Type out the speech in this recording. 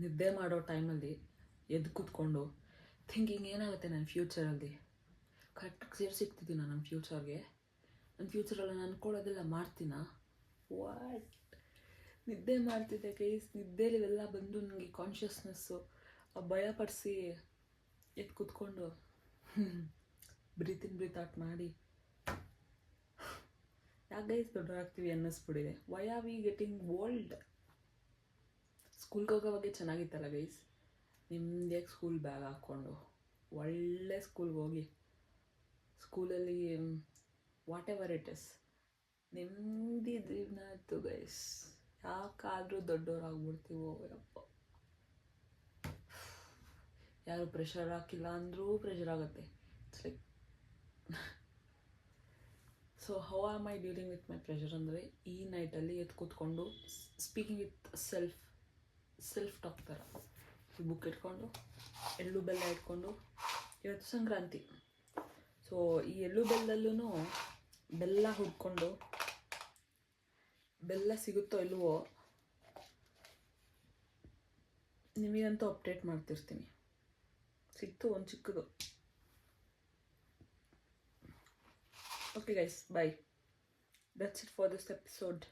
ನಿದ್ದೆ ಮಾಡೋ ಟೈಮಲ್ಲಿ ಎದ್ದು ಕೂತ್ಕೊಂಡು ಥಿಂಕಿಂಗ್ ಏನಾಗುತ್ತೆ ನನ್ನ ಫ್ಯೂಚರಲ್ಲಿ, ಕರೆಕ್ಟಾಗಿ ಸಿಗ್ತಿದ್ದೀನ ನನ್ನ ಫ್ಯೂಚರ್ಗೆ, ನನ್ನ ಫ್ಯೂಚರಲ್ಲಿ ನಾನು ಅಂದ್ಕೊಳ್ಳೋದೆಲ್ಲ ಮಾಡ್ತೀನ, ವಾಟ್ ನಿದ್ದೆ ಮಾಡ್ತಿದ್ದೆ ಗೈಸ್. ನಿದ್ದೆಲಿ ಇವೆಲ್ಲ ಬಂದು ನನಗೆ ಕಾನ್ಷಿಯಸ್ನೆಸ್ಸು ಭಯಪಡಿಸಿ ಎದ್ದು ಕೂತ್ಕೊಂಡು ಬ್ರೀತ್ ಇನ್ ಬ್ರೀತ್ ಔಟ್ ಮಾಡಿ ಯಾಕೆ ಗೈಸ್ ದೊಡ್ಡವರಾಗ್ತೀವಿ ಅನ್ನಿಸ್ಬಿಟ್ಟಿದೆ. Why are we getting old? ಸ್ಕೂಲ್ಗೆ ಹೋಗೋವಾಗೆ ಚೆನ್ನಾಗಿತ್ತಲ್ಲ ಗೈಸ್, ನಿಮ್ಮದೇ ಸ್ಕೂಲ್ ಬ್ಯಾಗ್ ಹಾಕ್ಕೊಂಡು ಒಳ್ಳೆ ಸ್ಕೂಲ್ಗೆ ಹೋಗಿ ಸ್ಕೂಲಲ್ಲಿ ವಾಟ್ ಎವರ್ ಇಟ್ ಇಸ್ ನೆಮ್ಮದಿ ಜೀವನ ಇತ್ತು ಗೈಸ್. ಯಾಕಾದರೂ ದೊಡ್ಡವರಾಗ್ಬಿಡ್ತೀವೋ ಯಪ್ಪ. ಯಾರು ಪ್ರೆಷರ್ ಹಾಕಿಲ್ಲ ಅಂದರೂ ಪ್ರೆಷರ್ ಆಗುತ್ತೆ. It's like so how am I dealing with my pressure ಅಂದರೆ, ಈ ನೈಟಲ್ಲಿ ಎದ್ದು ಕೂತ್ಕೊಂಡು ಸ್ಪೀಕಿಂಗ್ ವಿತ್ ಸೆಲ್ಫ್ ಟಾಕ್ ಥರ ಈ ಬುಕ್ ಇಟ್ಕೊಂಡು ಎಳ್ಳು ಬೆಲ್ಲ ಇಟ್ಕೊಂಡು, ಇವತ್ತು ಸಂಕ್ರಾಂತಿ, ಸೊ ಈ ಎಳ್ಳು ಬೆಲ್ಲದಲ್ಲೂ ಬೆಲ್ಲ ಹುಡ್ಕೊಂಡು, ಬೆಲ್ಲ ಸಿಗುತ್ತೋ ಇಲ್ವೋ ನಿಮಗಂತೂ ಅಪ್ಡೇಟ್ ಮಾಡ್ತಿರ್ತೀನಿ. ಸಿಕ್ತು ಒಂದು ಚಿಕ್ಕದು. Okay guys, bye. That's it for this episode.